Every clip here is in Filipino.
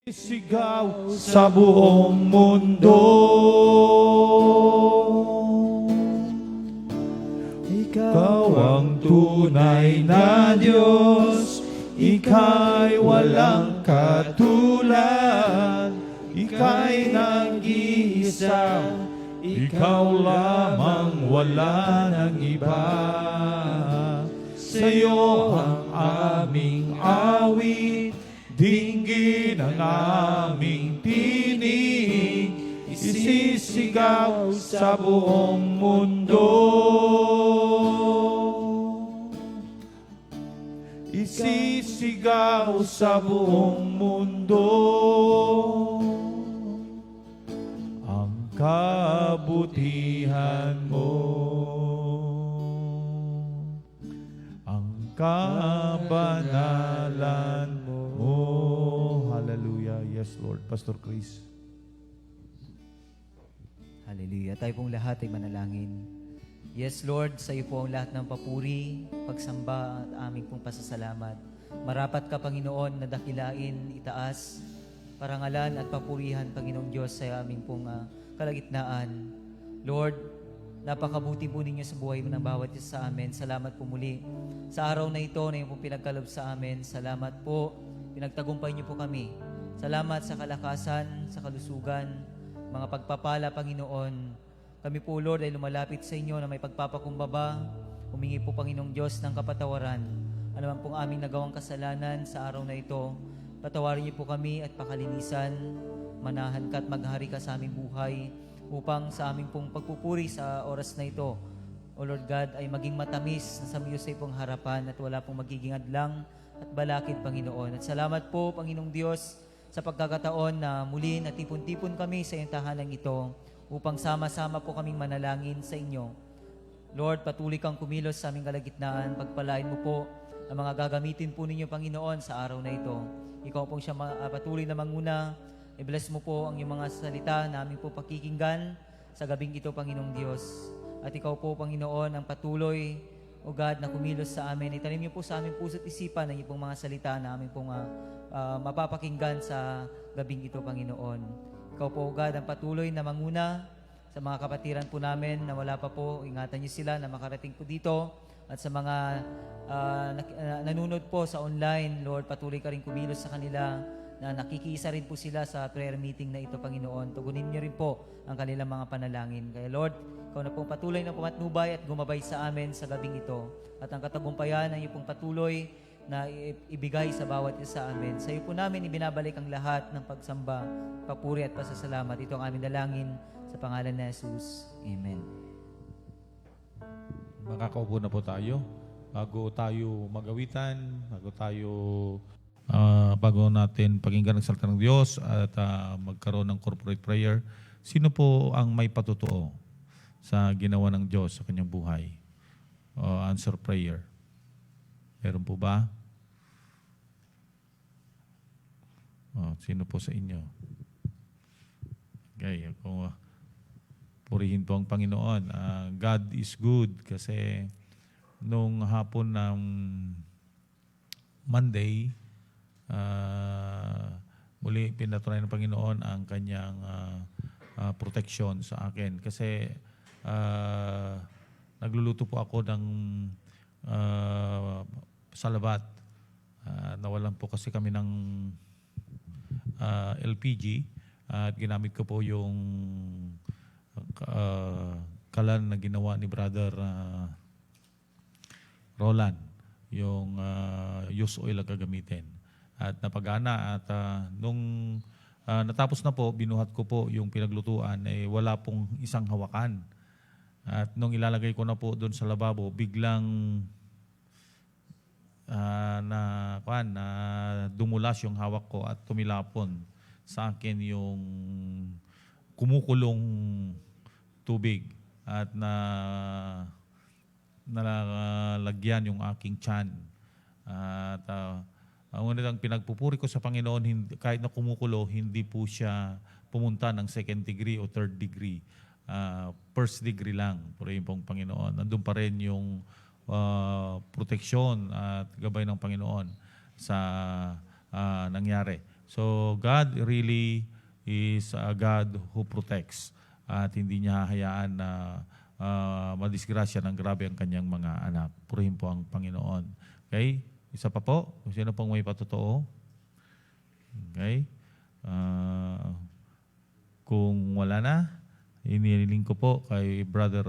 Sigaw sa buong mundo, Ikaw ang tunay na Diyos, Ika'y walang katulad, Ika'y nag-iisa, Ikaw lamang, wala nang iba. Sa'yo ang aming awit, dinggin ang aming tinig, isisigaw sa buong mundo. Isisigaw sa buong mundo ang kabutihan mo, ang kabanalan mo. Hallelujah. Yes, Lord. Pastor Chris. Hallelujah. Tayo pong lahat ay manalangin. Yes, Lord, sa iyo po ang lahat ng papuri, pagsamba at aming pong pasasalamat. Marapat ka, Panginoon, na dakilain, itaas, parangalan at papurihan, Panginoong Diyos, sa aming pong kalagitnaan. Lord, napakabuti po ninyo sa buhay ng bawat isa sa amin. Salamat po muli sa araw na ito na yung pong pinagkalob sa amin. Salamat po, pinagtagumpay niyo po kami. Salamat sa kalakasan, sa kalusugan, mga pagpapala, Panginoon. Kami po, Lord, ay lumalapit sa inyo na may pagpapakumbaba. Humingi po, Panginoong Diyos, ng kapatawaran. Ano man pong aming nagawang kasalanan sa araw na ito, patawarin niyo po kami at pakalinisan. Manahan ka at maghari ka sa aming buhay upang sa aming pong pagpupuri sa oras na ito, O Lord God, ay maging matamis na sa iyo sa ipong harapan at wala pong magiging adlang at balakid, Panginoon. At salamat po, Panginoong Diyos, sa pagkakataon na muli natipon-tipon kami sa iyong tahanan ito upang sama-sama po kaming manalangin sa inyo. Lord, patuloy kang kumilos sa aming kalagitnaan. Pagpalain mo po ang mga gagamitin po ninyo, Panginoon, sa araw na ito. Ikaw pong siya patuloy na manguna. I-bless mo po ang iyong mga salita na aming po pakikinggan sa gabing ito, Panginoong Diyos. At ikaw po, Panginoon, ang patuloy, O God, na kumilos sa amin. Itanim niyo po sa aming puso't isipan ang iyong pong mga salita na aming pong mapapakinggan sa gabing ito, Panginoon. Ikaw po, O God, ang patuloy na manguna sa mga kapatiran po namin na wala pa po. Ingatan niyo sila na makarating po dito. At sa mga nanunod po sa online, Lord, patuloy ka rin kumilos sa kanila na nakikiisa rin po sila sa prayer meeting na ito, Panginoon. Tugunin niyo rin po ang kanilang mga panalangin. Kaya Lord, ikaw na pong patuloy na pumatnubay at gumabay sa amin sa gabing ito. At ang katagumpayan ng iyo pong patuloy na ibigay sa bawat isa sa amin. Sa iyo po namin ibinabalik ang lahat ng pagsamba, papuri at pasasalamat. Ito ang aming dalangin sa pangalan ni Jesus. Amen. Makakaupo na po tayo. Bago tayo magawitan, bago natin pakinggan ang salita ng Diyos at magkaroon ng corporate prayer, sino po ang may patutuo sa ginawa ng Diyos sa kanyang buhay? Answer prayer. Meron po ba? Sino po sa inyo? Okay, ako purihin po ang Panginoon. God is good kasi nung hapon ng Monday, muli pinatunayan ng Panginoon ang kanyang protection sa akin. Kasi nagluluto po ako ng salabat. Nawalan po kasi kami ng LPG at ginamit ko po yung kalan na ginawa ni Brother Roland, yung used oil ang gagamitin. At napagana at nung natapos na po, binuhat ko po yung pinaglutuan, wala pong isang hawakan. At nung ilalagay ko na po doon sa lababo, biglang dumulas yung hawak ko at tumilapon sa akin yung kumukulong tubig at nalagyan yung aking tiyan. At ang unang pinagpupuri ko sa Panginoon, kahit na kumukulo, hindi po siya pumunta ng second degree o third degree. First degree lang. Purihin pong Panginoon. Nandun pa rin yung proteksyon at gabay ng Panginoon sa nangyari. So God really is a God who protects at hindi niya hahayaan na madisgrasya ng grabe ang kanyang mga anak. Purihin po ang Panginoon. Okay? Isa pa po, kung sino pong may patotoo. Okay? Kung wala na, iniling ko po kay Brother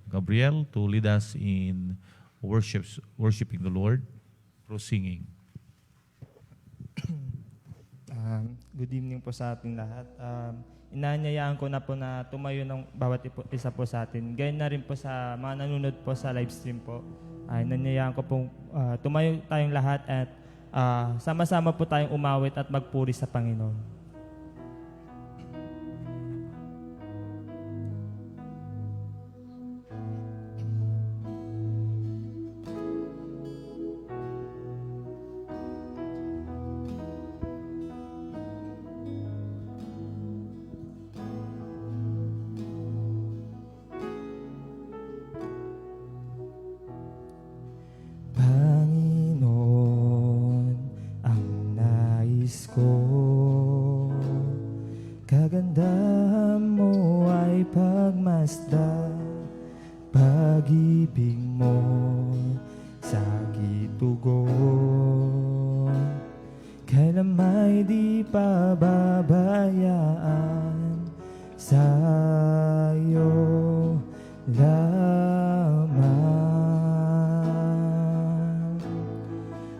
Gabriel to lead us in worshiping the Lord through singing. Good evening po sa ating lahat. Inanyayaan ko na po na tumayo ng bawat isa po sa atin. Ganyan na rin po sa mga nanonood po sa live stream po. Inanyayaan ko pong tumayo tayong lahat at sama-sama po tayong umawit at magpuri sa Panginoon. Panginoon, ang nais ko, kagandahan mo ay pagmasdan, pag-ibig mo sa gitugon, kailan may di pababayaan sa'yo lamang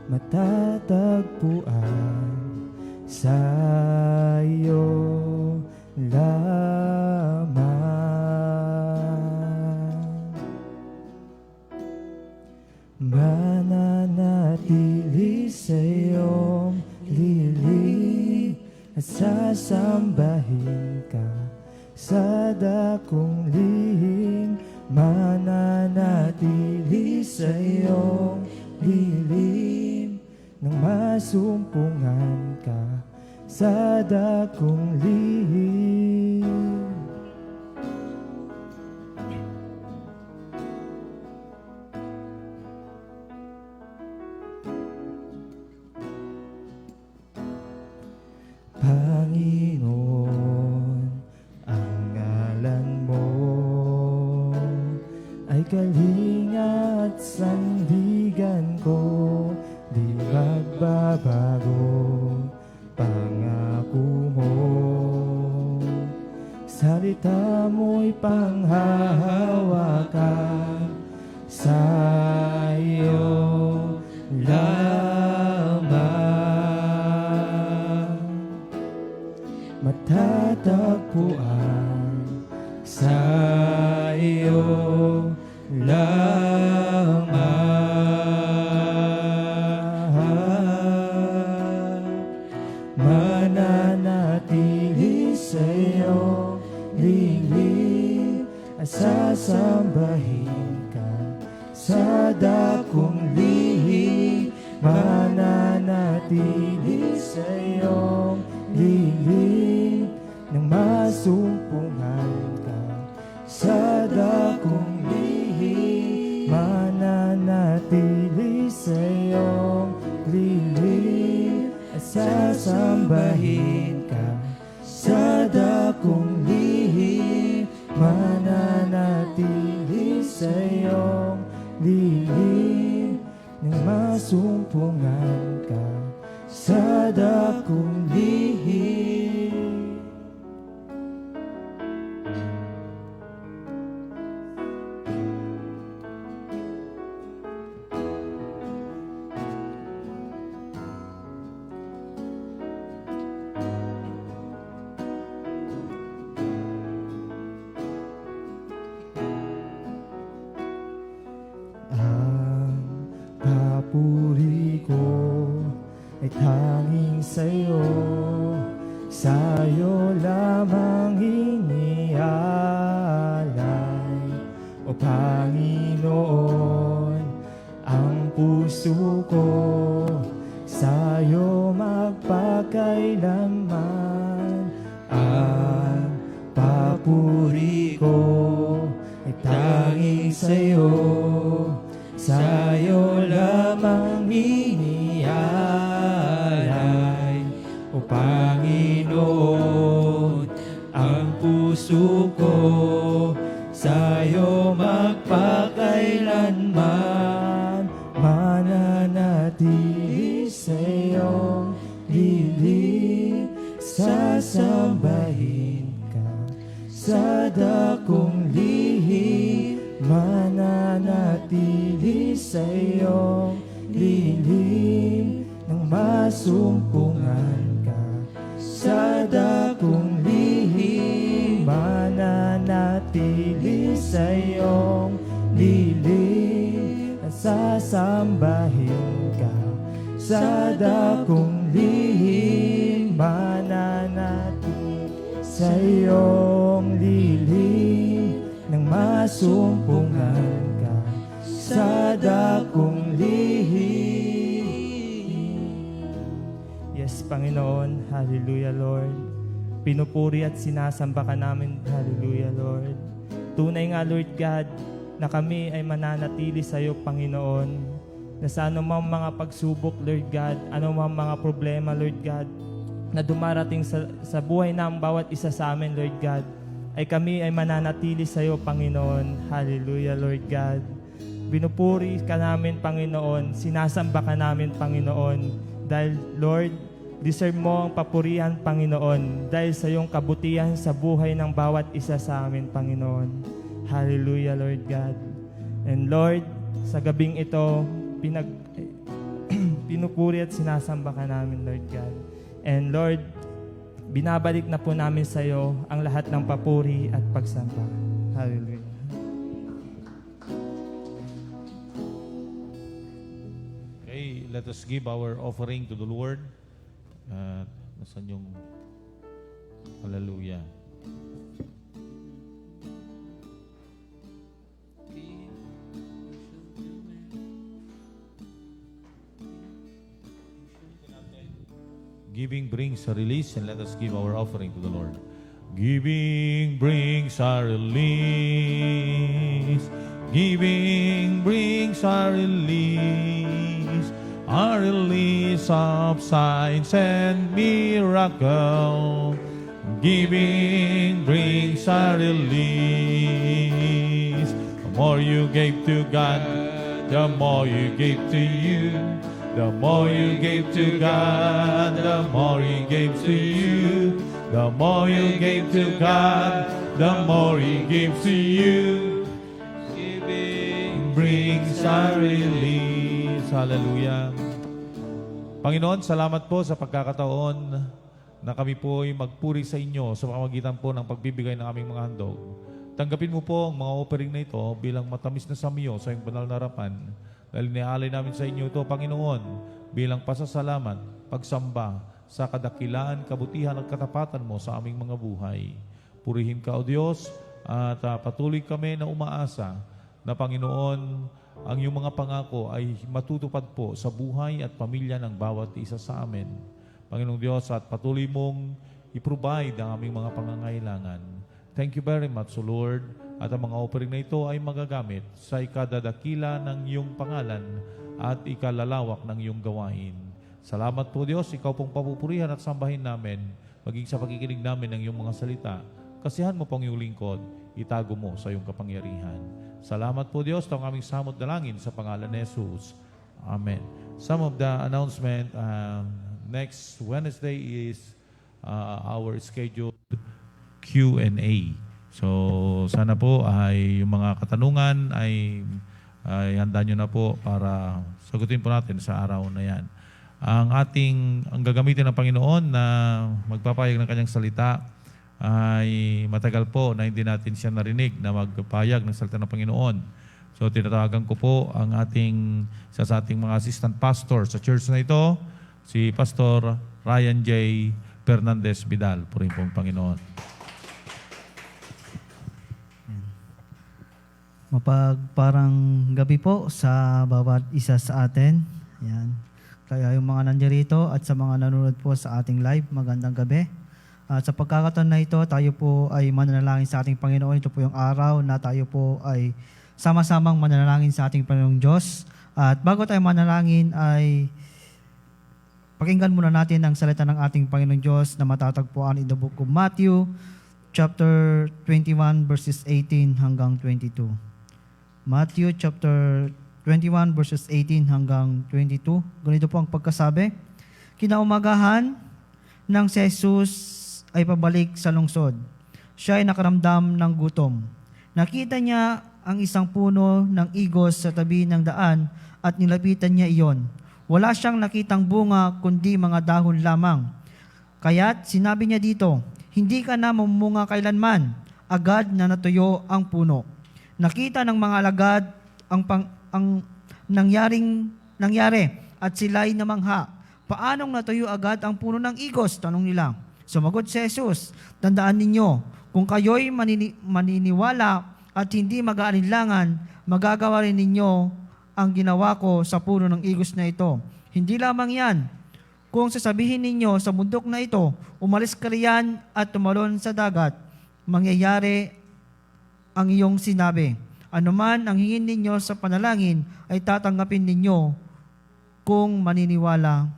matatagpuan sa'yo lamang mananatili sa iyong lilig at sasambahin ka sa dakong lihim, mananatili sa iyong lilim nang masumpungan ka sa dakong lihim. Panginoon, ang ngalan mo ay kalinga at sandigan ko, di magbabago pangako mo. Salita mo'y panghahawakan sa'yo lamang matatagpuan sa'yo lamang mananatili sa'yo lilim at sasambahin ka sa dakong lihim, mananatili sa'yo lilim nang masumpungan ka sa dakong lihim, mananatili sa iyong lilim at sasambahin ka sa dakong lihim, mananatili sa iyong lihim nang masumpungan ka sa dakong lihim. Ang papuri ko ay tanging sa'yo, sa'yo lamang inialay. O Panginoon, ang puso ko sa'yo magpakailanman. Ang papuri ko ay tanging sa'yo, sa'yo lamang inialay. O Panginoon, ang puso ko sa'yo magpakailanman, mananatili sa iyong piling, sasambahin ka sa dakong lihim, mananatili sa iyong lilim, nang masumpungan ka sa dakong lihim, mananatili sa iyong lilim, sasambahin ka sa dakong lihim, mananatili sa iyong lilim, nang masumpungan ka sa dakong lihim. Yes, Panginoon. Hallelujah, Lord. Pinupuri at sinasamba ka namin. Hallelujah, Lord. Tunay nga, Lord God, na kami ay mananatili sa iyo, Panginoon, na sa anumang mga pagsubok, Lord God, anumang mga problema, Lord God, na dumarating sa buhay ng bawat isa sa amin, Lord God, ay kami ay mananatili sa iyo, Panginoon. Hallelujah, Lord God. Binupuri ka namin, Panginoon. Sinasamba ka namin, Panginoon. Dahil, Lord, deserve mo ang papurihan, Panginoon, dahil sa iyong kabutihan sa buhay ng bawat isa sa amin, Panginoon. Hallelujah, Lord God. And Lord, sa gabing ito, pinupuri at sinasamba ka namin, Lord God. And Lord, binabalik na po namin sa iyo ang lahat ng papuri at pagsamba. Hallelujah. Okay, let us give our offering to the Lord. Nasaan yung hallelujah? Giving brings a release, and let us give our offering to the Lord. Giving brings a release. Giving brings a release. A release of signs and miracle. Giving brings a release. The more you gave to God, the more you gave to you. The more you gave to God, the more He gave to you. The more you gave to God, the more He gave to you. Giving brings a release. Hallelujah. Panginoon, salamat po sa pagkakataon na kami po ay magpuri sa inyo sa pamamagitan po ng pagbibigay ng aming mga handog. Tanggapin mo po ang mga offering na ito bilang matamis na samiyo sa iyong banal na harapan. Dahil nialay namin sa inyo ito, Panginoon, bilang pasasalamat, pagsamba sa kadakilaan, kabutihan at katapatan mo sa aming mga buhay. Purihin ka, O Diyos, at patuloy kami na umaasa na, Panginoon, ang iyong mga pangako ay matutupad po sa buhay at pamilya ng bawat isa sa amin. Panginoong Diyos, at patuloy mong i-provide ang aming mga pangangailangan. Thank you very much, O Lord. At ang mga offering na ito ay magagamit sa ikadadakila ng iyong pangalan at ikalalawak ng iyong gawain. Salamat po, Diyos. Ikaw pong papupurihan at sambahin namin, maging sa pakikinig namin ng iyong mga salita. Kasihan mo pong iyong lingkod, itago mo sa iyong kapangyarihan. Salamat po, Diyos, ang aming samot dalangin sa pangalan ni Jesus. Amen. Some of the announcement, next Wednesday is our scheduled Q&A. So, sana po ay yung mga katanungan ay handa nyo na po para sagutin po natin sa araw na yan. Ang gagamitin ng Panginoon na magpapayag ng kanyang salita ay matagal po na hindi natin siya narinig na magpapayag ng salita ng Panginoon. So, tinatawagan ko po ang isa sa ating mga assistant pastor sa church na ito, si Pastor Ryan J. Fernandez Vidal. Purihin po ang Panginoon. Mapagparang gabi po sa bawat isa sa atin. Yan. Kaya yung mga nandirito at sa mga nanonood po sa ating live, magandang gabi. At sa pagkakataon na ito, tayo po ay mananalangin sa ating Panginoon. Ito po yung araw na tayo po ay sama-samang mananalangin sa ating Panginoong Diyos. At bago tayo manalangin ay Pakinggan muna natin ang salita ng ating Panginoong Diyos na matatagpuan in the book of Matthew, chapter 21, verses 18 hanggang 22. Matthew chapter 21, verses 18 hanggang 22. Ganito po ang pagkasabi. Kinaumagahan nang si Jesus ay pabalik sa lungsod. Siya ay nakaramdam ng gutom. Nakita niya ang isang puno ng igos sa tabi ng daan at nilapitan niya iyon. Wala siyang nakitang bunga kundi mga dahon lamang. Kaya't sinabi niya dito, hindi ka na mamunga kailanman. Agad na natuyo ang puno. Nakita ng mga alagad ang nangyari at sila'y namangha. Paanong natuyo agad ang puno ng igos? Tanong nila. Sumagot si Jesus, tandaan ninyo, kung kayo'y maniniwala at hindi mag-aalinlangan, magagawa rin ninyo ang ginawa ko sa puno ng igos na ito. Hindi lamang yan. Kung sasabihin ninyo sa bundok na ito, umalis ka riyan at tumalon sa dagat, mangyayari ang iyong sinabi. Anuman ang hingin ninyo sa panalangin ay tatanggapin ninyo kung maniniwala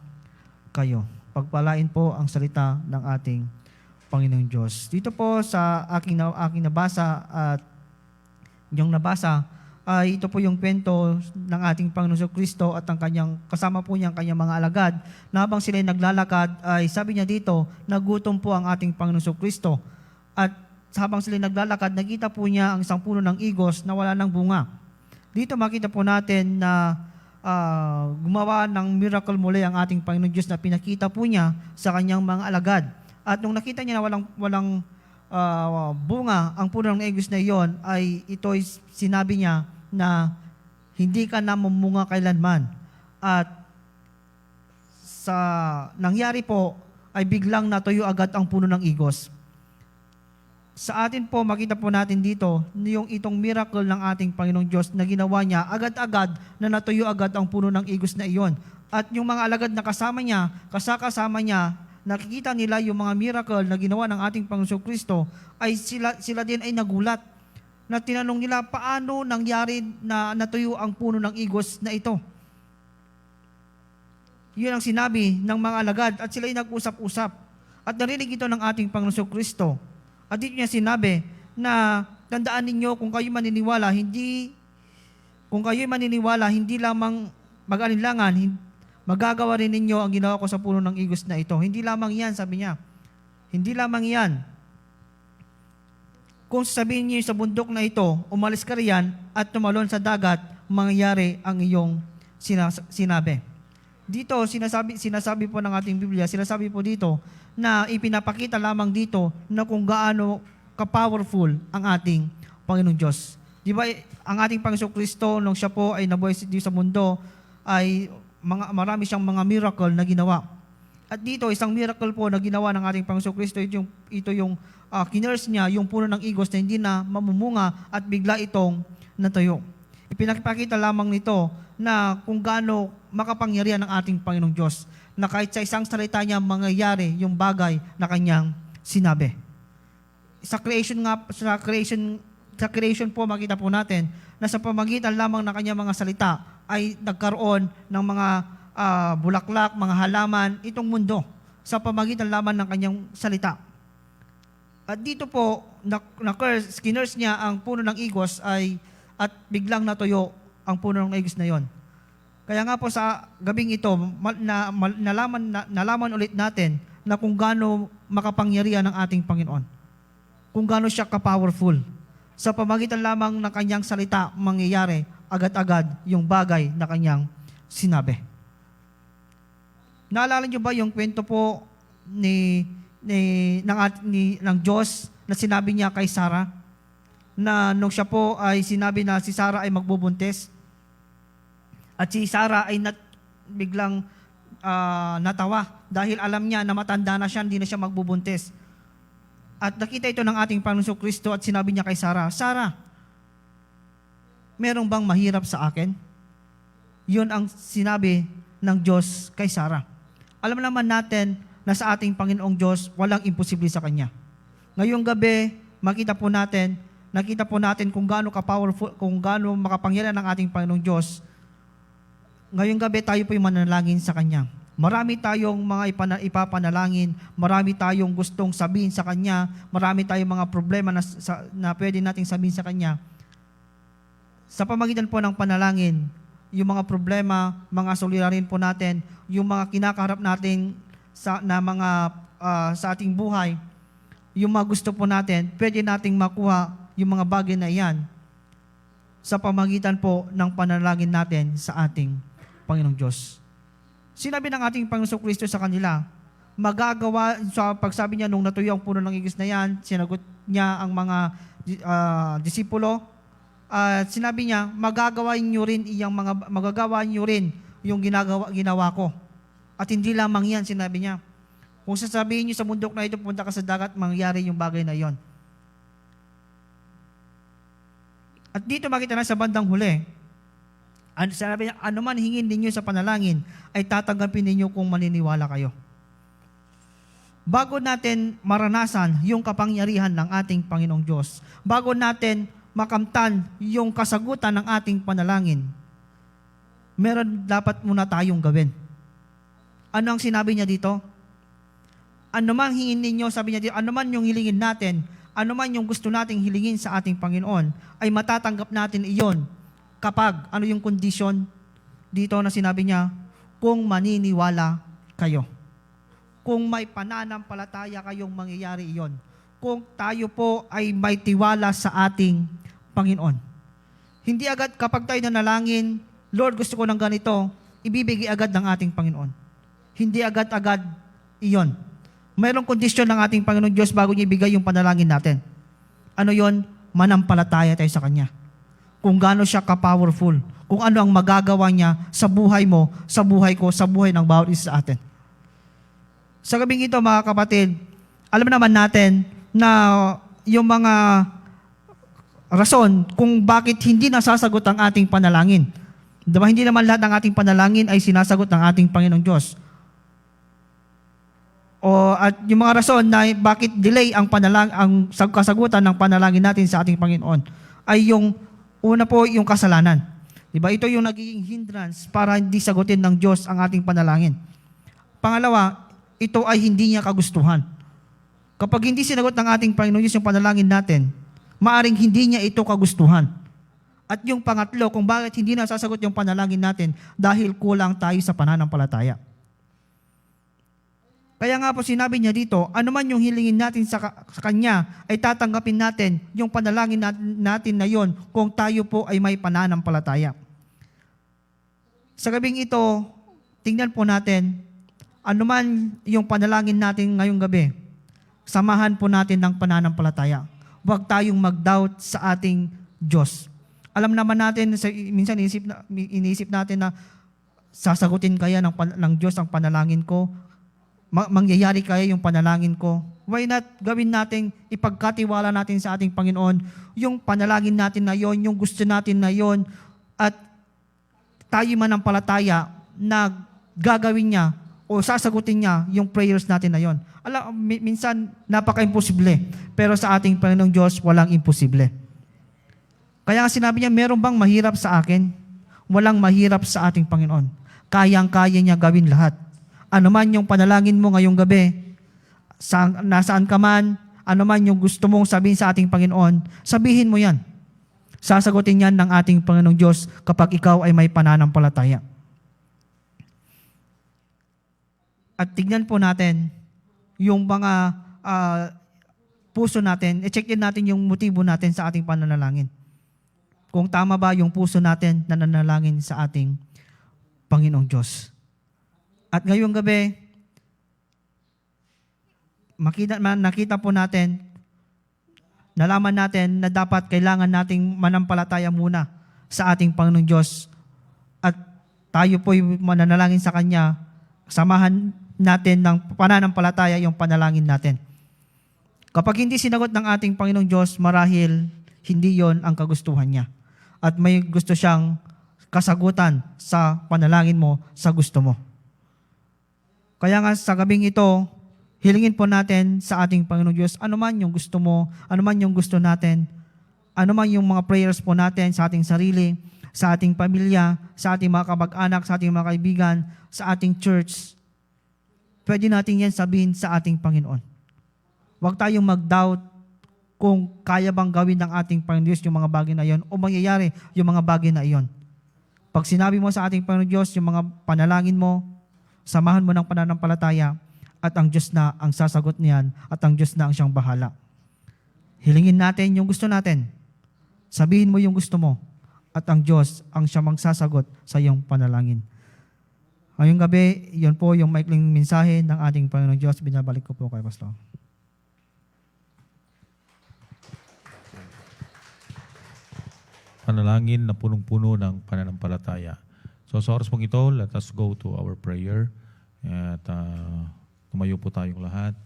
kayo. Pagpalain po ang salita ng ating Panginoong Diyos. Dito po sa aking nabasa at yung nabasa, ay ito po yung kwento ng ating Panginoon Kristo at ang kanyang kasama po niya ang kanyang mga alagad. Na habang sila naglalakad, ay sabi niya dito, nagutom po ang ating Panginoon Kristo. At habang sila naglalakad, nakita po niya ang isang puno ng igos na wala ng bunga. Dito makita po natin na gumawa ng miracle muli ang ating Panginoon Diyos na pinakita po niya sa kanyang mga alagad. At nung nakita niya na walang bunga ang puno ng igos na iyon, ay ito'y sinabi niya na hindi ka na mamunga kailanman. At sa nangyari po, ay biglang natuyo agad ang puno ng igos. Sa atin po, makita po natin dito, yung itong miracle ng ating Panginoong Diyos na ginawa niya, agad-agad na natuyo agad ang puno ng igos na iyon. At yung mga alagad na kasama niya, kasama niya, nakikita nila yung mga miracle na ginawa ng ating Panginoong Kristo, ay sila din ay nagulat. Na tinanong nila, paano nangyari na natuyo ang puno ng igos na ito? Yun ang sinabi ng mga alagad at sila ay nag-usap-usap. At narinig ito ng ating Panginoong Kristo. At dito niya sinabi na tandaan ninyo kung kayo maniniwala, hindi lamang mag-alinlangan, magagawa rin ninyo ang ginawa ko sa puno ng igos na ito. Hindi lamang yan, sabi niya. Hindi lamang yan. Kung sasabihin niyo sa bundok na ito, umalis ka riyan at tumalon sa dagat, mangyayari ang iyong sinabi. Dito, sinasabi po ng ating Biblia, sinasabi po dito na ipinapakita lamang dito na kung gaano ka-powerful ang ating Panginoong Diyos. Di ba, ang ating Panginoong Kristo, nung siya po ay nabuhay dito sa mundo, ay marami siyang mga miracle na ginawa. At dito, isang miracle po na ginawa ng ating Panginoong Kristo, ito yung kinurse niya, yung puno ng igos na hindi na mamumunga at bigla itong natuyo. Ipinakipakita lamang nito na kung gaano makapangyarihan ng ating Panginoong Diyos na kahit sa isang salita niya mangyayari yung bagay na kanyang sinabi. Sa creation po makita po natin na sa pamagitan lamang ng kanyang mga salita ay nagkaroon ng mga bulaklak, mga halaman, itong mundo sa pamagitan lamang ng kanyang salita. At dito po, kinurse niya ang puno ng igos at biglang natuyo ang puno ng igos na yon. Kaya nga po sa gabing ito, nalaman ulit natin na kung gaano makapangyarihan ng ating Panginoon. Kung gaano siya ka-powerful. Sa pamagitan lamang ng kanyang salita, mangyayari agad-agad yung bagay na kanyang sinabi. Naalala niyo ba yung kwento po ng Diyos na sinabi niya kay Sarah? Na nung siya po ay sinabi na si Sarah ay magbubuntis, at si Sarah ay biglang natawa dahil alam niya na matanda na siya, hindi na siya magbubuntis. At nakita ito ng ating Panginoong Kristo at sinabi niya kay Sarah, Sarah, merong bang mahirap sa akin? Yun ang sinabi ng Diyos kay Sarah. Alam naman natin na sa ating Panginoong Diyos, walang imposible sa Kanya. Ngayong gabi, nakita po natin kung gaano ka-powerful, kung gaano makapangyarihan ng ating Panginoong Diyos. Ngayong gabi, tayo po'y manalangin sa Kanya. Marami tayong mga ipapanalangin, marami tayong gustong sabihin sa Kanya, marami tayong mga problema na pwede nating sabihin sa Kanya. Sa pamagitan po ng panalangin, yung mga problema, mga suliranin po natin, yung mga kinakaharap natin sa ating buhay, yung mga gusto po natin, pwede nating makuha yung mga bagay na iyan sa pamagitan po ng panalangin natin sa ating Panginoong Diyos. Sinabi ng ating Panginoong Kristo sa kanila, magagawa, sa pagsabi niya nung natuyo ang puno ng igis na yan, sinagot niya ang mga disipulo, sinabi niya, magagawa niyo rin yung ginawa ko. At hindi lamang yan, sinabi niya. Kung sasabihin niyo sa bundok na ito, punta ka sa dagat, mangyari yung bagay na yon. At dito makita na sa bandang huli, sabi niya, anuman hingin ninyo sa panalangin, ay tatanggapin ninyo kung maniniwala kayo. Bago natin maranasan yung kapangyarihan ng ating Panginoong Diyos, bago natin makamtan yung kasagutan ng ating panalangin, meron dapat muna tayong gawin. Ano ang sinabi niya dito? Anuman hingin ninyo, sabi niya dito, anuman yung hilingin natin, anuman yung gusto nating hilingin sa ating Panginoon, ay matatanggap natin iyon kapag, ano yung kondisyon dito na sinabi niya, kung maniniwala kayo. Kung may pananampalataya kayong mangyayari iyon. Kung tayo po ay may tiwala sa ating Panginoon. Hindi agad kapag tayo nanalangin, Lord, gusto ko ng ganito, ibibigay agad ng ating Panginoon. Hindi agad-agad iyon. Mayroong kondisyon ng ating Panginoon Diyos bago niya ibigay yung panalangin natin. Ano yon? Manampalataya tayo sa Kanya. Kung gaano siya ka-powerful, kung ano ang magagawa niya sa buhay mo, sa buhay ko, sa buhay ng bawat isa sa atin. Sa gabing ito, mga kapatid, alam naman natin na yung mga rason kung bakit hindi nasasagot ang ating panalangin. Diba? Hindi naman lahat ng ating panalangin ay sinasagot ng ating Panginoong Diyos. At yung mga rason na bakit delay ang kasagutan ng panalangin natin sa ating Panginoon ay yung una po, yung kasalanan. Diba? Ito yung nagiging hindrance para hindi sagutin ng Diyos ang ating panalangin. Pangalawa, ito ay hindi niya kagustuhan. Kapag hindi sinagot ng ating Panginoon Diyos yung panalangin natin, maaring hindi niya ito kagustuhan. At yung pangatlo, kung bakit hindi nasasagot yung panalangin natin, dahil kulang tayo sa pananampalataya. Kaya nga po sinabi niya dito, anuman yung hilingin natin sa Kanya, ay tatanggapin natin yung panalangin natin na yon kung tayo po ay may pananampalataya. Sa gabing ito, tingnan po natin, anuman yung panalangin natin ngayong gabi, samahan po natin ng pananampalataya. Huwag tayong mag-doubt sa ating Diyos. Alam naman natin, minsan iniisip natin na sasagutin kaya ng Diyos ang panalangin ko, mangyayari kaya yung panalangin ko. Why not gawin natin, ipagkatiwala natin sa ating Panginoon yung panalangin natin na yon, yung gusto natin na yon, at tayo manampalataya na gagawin niya o sasagutin niya yung prayers natin na yon. Minsan napaka-imposible, pero sa ating Panginoong Diyos walang imposible. Kaya sinabi niya, meron bang mahirap sa akin? Walang mahirap sa ating Panginoon. Kayang-kaya niya gawin lahat. Ano man yung panalangin mo ngayong gabi, nasaan ka man, ano man yung gusto mong sabihin sa ating Panginoon, sabihin mo yan. Sasagutin yan ng ating Panginoong Diyos kapag ikaw ay may pananampalataya. At tignan po natin yung mga puso natin, i-check din natin yung motibo natin sa ating pananalangin. Kung tama ba yung puso natin na nanalangin sa ating Panginoong Diyos. At ngayong gabi, nakita po natin, nalaman natin na dapat kailangan nating manampalataya muna sa ating Panginoong Diyos. At tayo po'y mananalangin sa Kanya, samahan natin ng pananampalataya yung panalangin natin. Kapag hindi sinagot ng ating Panginoong Diyos, marahil hindi yon ang kagustuhan niya. At may gusto siyang kasagutan sa panalangin mo, sa gusto mo. Kaya nga sa gabing ito, hilingin po natin sa ating Panginoong Diyos, ano man yung gusto mo, ano man yung gusto natin, ano man yung mga prayers po natin sa ating sarili, sa ating pamilya, sa ating mga kamag-anak, sa ating mga kaibigan, sa ating church, pwede natin yan sabihin sa ating Panginoon. Huwag tayong mag-doubt kung kaya bang gawin ng ating Panginoon Diyos yung mga bagay na iyon o mangyayari yung mga bagay na iyon. Pag sinabi mo sa ating Panginoon Diyos yung mga panalangin mo, samahan mo ng pananampalataya at ang Diyos na ang sasagot niyan at ang Diyos na ang siyang bahala. Hilingin natin yung gusto natin. Sabihin mo yung gusto mo at ang Diyos ang siyang magsasagot sa iyong panalangin. Ngayong gabi, yun po yung maikling mensahe ng ating Panginoon Diyos. Binabalik ko po kay Pastor. Panalangin na punong-puno ng pananampalataya. So sa oras pong ito, let us go to our prayer. At tumayo po tayong lahat.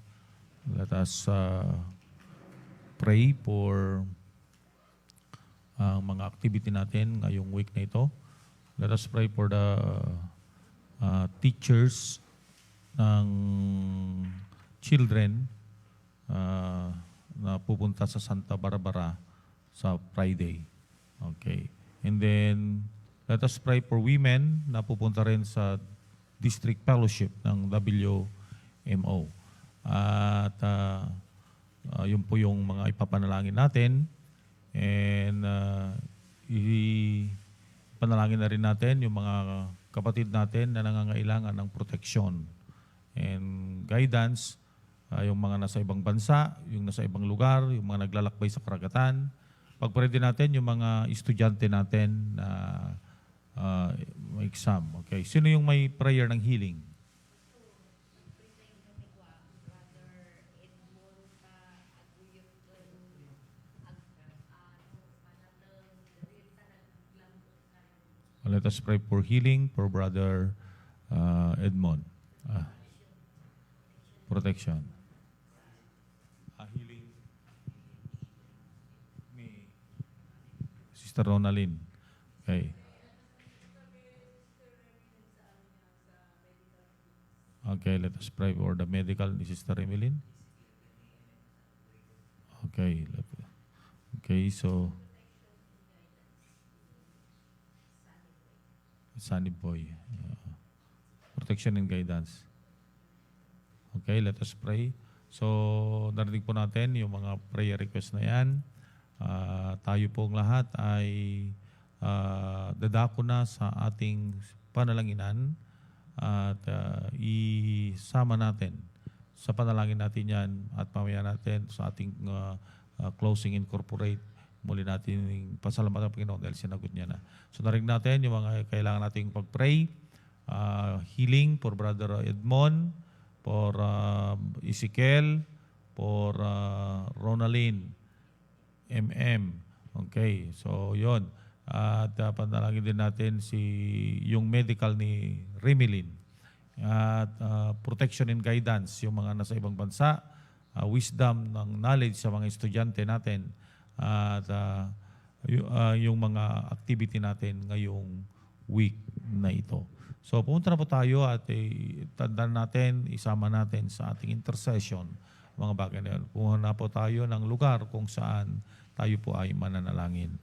Let us pray for ang mga activity natin ngayong week na ito. Let us pray for the teachers ng children na pupunta sa Santa Barbara sa Friday. Okay. And then, let us pray for women na pupunta rin sa District Fellowship ng WMO. At yun po yung mga ipapanalangin natin. And ipanalangin na rin natin yung mga kapatid natin na nangangailangan ng proteksyon and guidance, yung mga nasa ibang bansa, yung nasa ibang lugar, yung mga naglalakbay sa karagatan. Pagpray din natin yung mga estudyante natin na may exam. Okay. Sino yung may prayer ng healing? Let us pray for healing for Brother Edmond. Protection. Healing. Sister Ronaldin. Okay. Okay, let us pray for the medical ni Sister Emeline. Okay. Okay, so Sunny Boy. Protection and guidance. Okay, let us pray. So, narinig po natin yung mga prayer request na yan. Tayo pong lahat ay dadako na sa ating panalanginan at isama natin sa panalangin natin yan at mamaya natin sa ating closing incorporate muli natin pasalamatan ang Panginoon dahil sinagot niya na. So narinig natin yung mga kailangan nating pag-pray, healing for Brother Edmond, for Ezekiel, for Ronaldin, Okay, so yon. At panalangin din natin yung medical ni Remelin. At protection and guidance, yung mga nasa ibang bansa, wisdom ng knowledge sa mga estudyante natin, at yung mga activity natin ngayong week na ito. So pumunta na po tayo at tandaan natin, isama natin sa ating intercession mga bagay na yun. Pumunta na po tayo ng lugar kung saan tayo po ay mananalangin.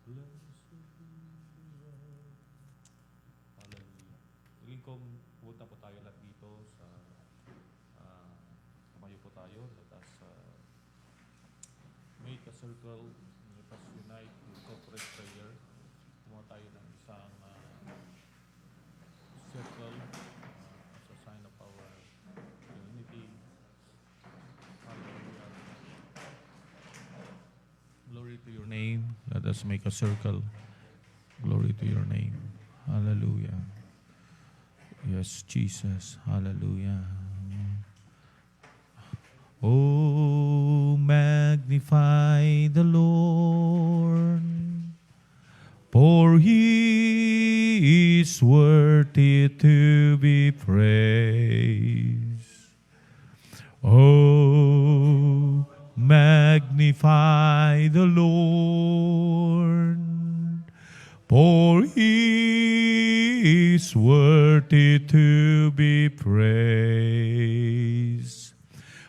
Hallelujah. Huling kong punta po tayo lahat dito sa kamayo po tayo. Let us make a circle. Let us unite to corporate prayer. Kumuha tayo ng isang circle as a sign of our unity. Hallelujah. Glory to your name. Let us make a circle. Glory to your name. Hallelujah. Yes, Jesus. Hallelujah. Oh, magnify the Lord, for He is worthy to be praised. Oh, magnify the Lord, for He is worthy to be praised.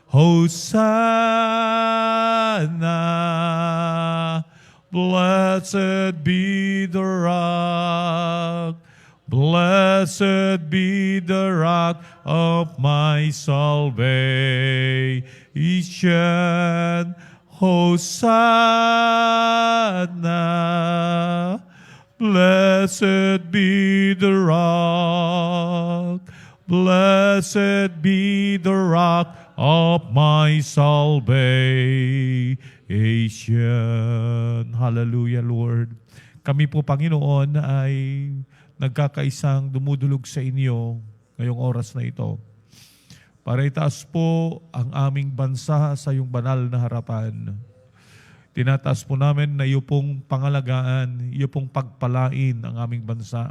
Hosanna, blessed be the rock, blessed be the rock of my salvation. Hosanna, blessed be the rock, blessed be the rock of my salvation. Hallelujah, Lord. Kami po, Panginoon, ay nagkakaisang dumudulog sa inyo ngayong oras na ito. Para itaas po ang aming bansa sa iyong banal na harapan. Tinataas po namin na iyo pong pangalagaan, iyo pong pagpalain ang aming bansa.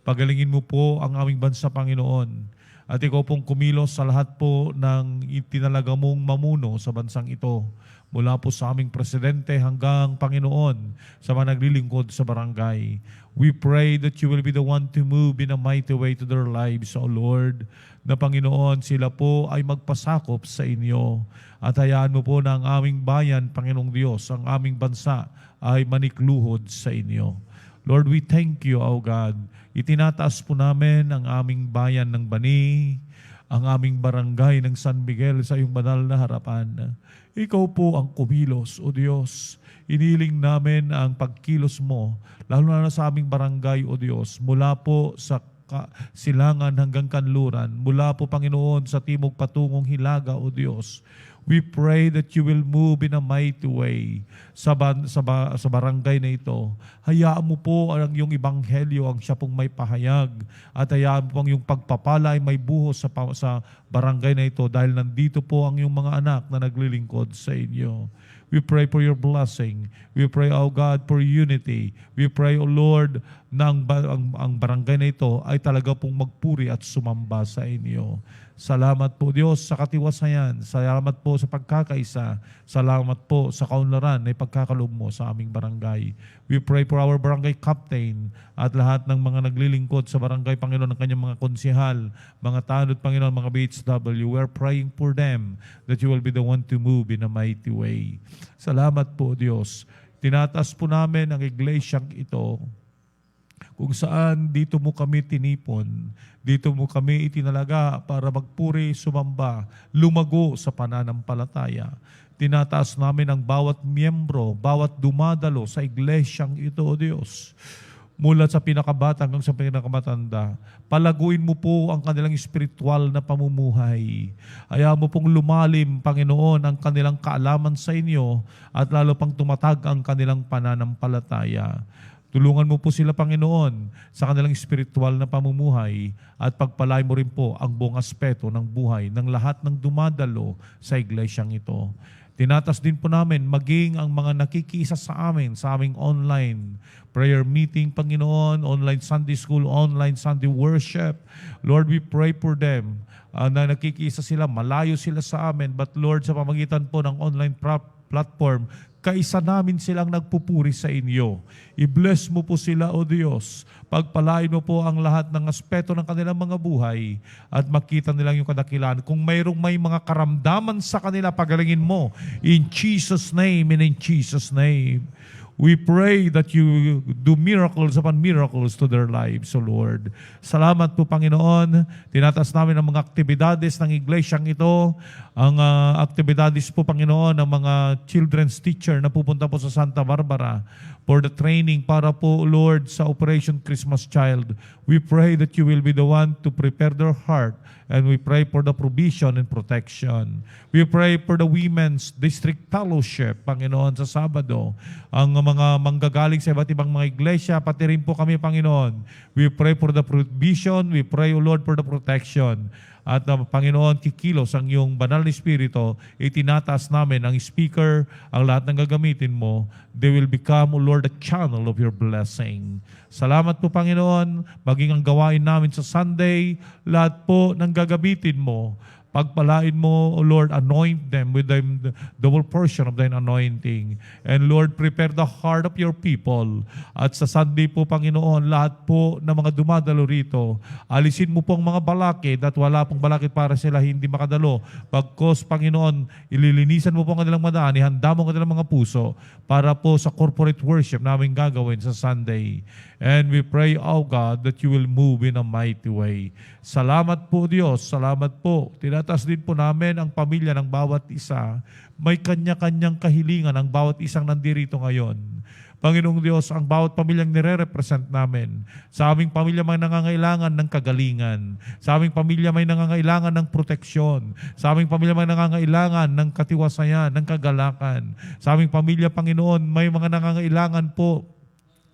Pagalingin mo po ang aming bansa, Panginoon. At ikaw pong kumilos sa lahat po ng itinalaga mong mamuno sa bansang ito. Mula po sa aming presidente hanggang Panginoon sa mga naglilingkod sa barangay. We pray that you will be the one to move in a mighty way to their lives, O Lord. Na Panginoon, sila po ay magpasakop sa inyo. At hayaan mo po na ang aming bayan, Panginoong Diyos, ang aming bansa ay manikluhod sa inyo. Lord, we thank you, O God. Itinataas po namin ang aming bayan ng Bani, ang aming barangay ng San Miguel sa iyong banal na harapan. Ikaw po ang kumilos, O Diyos. Iniling namin ang pagkilos mo, lalo na sa aming barangay, O Diyos, mula po sa silangan hanggang kanluran, mula po, Panginoon, sa timog patungong Hilaga, O Diyos. We pray that you will move in a mighty way sa barangay na ito. Hayaan mo po ang iyong ebanghelyo ang siya pong may pahayag. At hayaan mo po ang iyong pagpapala ay may buhos sa barangay na ito dahil nandito po ang iyong mga anak na naglilingkod sa inyo. We pray for your blessing. We pray, O God, for unity. We pray, O Lord, na ang barangay na ito ay talaga pong magpuri at sumamba sa inyo. Salamat po, Diyos, sa katiwasayan. Salamat po sa pagkakaisa. Salamat po sa kaunlaran na ipagkakaloob mo sa aming barangay. We pray for our barangay captain at lahat ng mga naglilingkod sa barangay, Panginoon, ng kanyang mga konsihal, mga tanod, Panginoon, mga BHW. We are praying for them that you will be the one to move in a mighty way. Salamat po, Diyos. Tinataas po namin ang iglesyang ito kung saan dito mo kami tinipon, dito mo kami itinalaga para magpuri, sumamba, lumago sa pananampalataya. Tinataas namin ang bawat miyembro, bawat dumadalo sa iglesyang ito, O Diyos. Mula sa pinakabata hanggang sa pinakamatanda, palaguin mo po ang kanilang espiritual na pamumuhay. Ayaw mo pong lumalim, Panginoon, ang kanilang kaalaman sa inyo at lalo pang tumatag ang kanilang pananampalataya. Tulungan mo po sila, Panginoon, sa kanilang espiritual na pamumuhay at pagpalain mo rin po ang buong aspeto ng buhay ng lahat ng dumadalo sa iglesyang ito. Tinatas din po namin maging ang mga nakikiisa sa amin, sa aming online prayer meeting, Panginoon, online Sunday school, online Sunday worship. Lord, we pray for them na nakikiisa sila, malayo sila sa amin, but Lord, sa pamagitan po ng online platform, kaisa namin silang nagpupuri sa inyo. I-bless mo po sila, O Diyos. Pagpalain mo po ang lahat ng aspeto ng kanilang mga buhay at makita nilang yung kadakilaan. Kung may mga karamdaman sa kanila, pagalingin mo. In Jesus' name and in Jesus' name. We pray that you do miracles upon miracles to their lives, O Lord. Salamat po, Panginoon. Tinataas namin ang mga aktibidades ng iglesyang ito. Ang aktibidades po, Panginoon, ng mga children's teacher na pupunta po sa Santa Barbara for the training para po, Lord, sa Operation Christmas Child. We pray that you will be the one to prepare their heart, and we pray for the provision and protection. We pray for the Women's District Fellowship, Panginoon, sa Sabado. Ang mga manggagaling sa iba't ibang mga iglesia, pati rin po kami, Panginoon. We pray for the provision. We pray, O Lord, for the protection. At Panginoon, kikilos ang iyong banal na Espiritu, itinataas namin ang speaker, ang lahat ng gagamitin mo. They will become, O Lord, a channel of your blessing. Salamat po, Panginoon, maging ang gawain namin sa Sunday, lahat po ng gagamitin mo. Pagpalain mo, O Lord, anoint them with the double portion of thine anointing. And Lord, prepare the heart of your people. At sa Sunday po, Panginoon, lahat po ng mga dumadalo rito, alisin mo po ang mga balakid at wala pong balakid para sila hindi makadalo. Pagkos, Panginoon, ililinisan mo po ang kanilang madaan, ihanda mo ang kanilang mga puso para po sa corporate worship namin gagawin sa Sunday. And we pray, O God, that you will move in a mighty way. Salamat po, Diyos. Salamat po. Tinataas din po namin ang pamilya ng bawat isa. May kanya-kanyang kahilingan ang bawat isang nandirito ngayon. Panginoong Diyos, ang bawat pamilyang nire-represent namin. Sa aming pamilya may nangangailangan ng kagalingan. Sa aming pamilya may nangangailangan ng proteksyon. Sa aming pamilya may nangangailangan ng katiwasayan, ng kagalakan. Sa aming pamilya, Panginoon, may mga nangangailangan po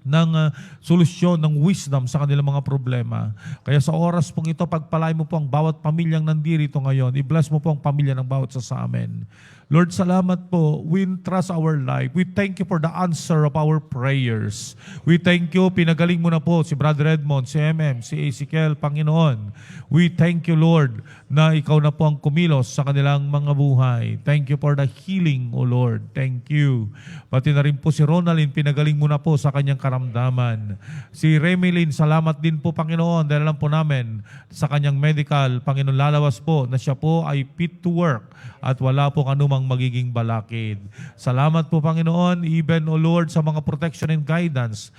ng solusyon, ng wisdom sa kanilang mga problema. Kaya sa oras pong ito, pagpalain mo po ang bawat pamilyang nandirito ngayon. I-bless mo po ang pamilya ng bawat sa amin. Lord, salamat po. We entrust our life. We thank you for the answer of our prayers. We thank you, pinagaling mo na po si Brother Edmond, si MM, si Ezekiel, Panginoon. We thank you, Lord, na ikaw na po ang kumilos sa kanilang mga buhay. Thank you for the healing, O Lord. Thank you. Pati na rin po si Ronaldin, pinagaling mo na po sa kanyang karamdaman. Si Remelin, salamat din po, Panginoon, dahil alam po namin sa kanyang medical, Panginoon, lalawas po na siya po ay fit to work at wala po kanumang magiging balakid. Salamat po, Panginoon, even, O Lord, sa mga protection and guidance.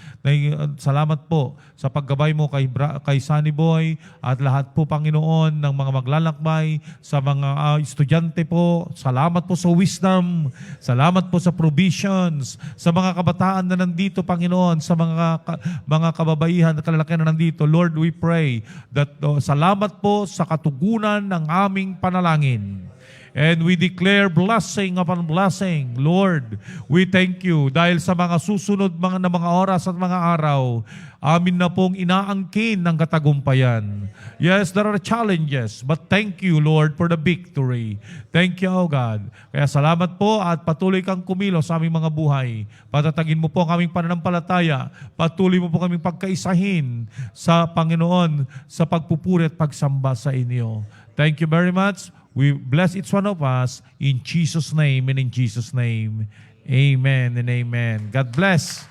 Salamat po sa paggabay mo kay Sunny Boy at lahat po, Panginoon, ng mga maglalakbay, sa mga estudyante po. Salamat po sa wisdom. Salamat po sa provisions. Sa mga kabataan na nandito, Panginoon, sa mga kababaihan at kalalakihan na nandito, Lord, we pray that salamat po sa katugunan ng aming panalangin. And we declare blessing upon blessing. Lord, we thank you dahil sa mga susunod na mga oras at mga araw, amin na pong inaangkin ng katagumpayan. Yes, there are challenges, but thank you, Lord, for the victory. Thank you, O God. Kaya salamat po at patuloy kang kumilos sa aming mga buhay. Patatagin mo po ang aming pananampalataya. Patuloy mo po kaming pagkaisahin sa Panginoon sa pagpupuri at pagsamba sa inyo. Thank you very much. We bless each one of us in Jesus' name and in Jesus' name. Amen and amen. God bless.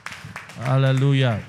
Hallelujah.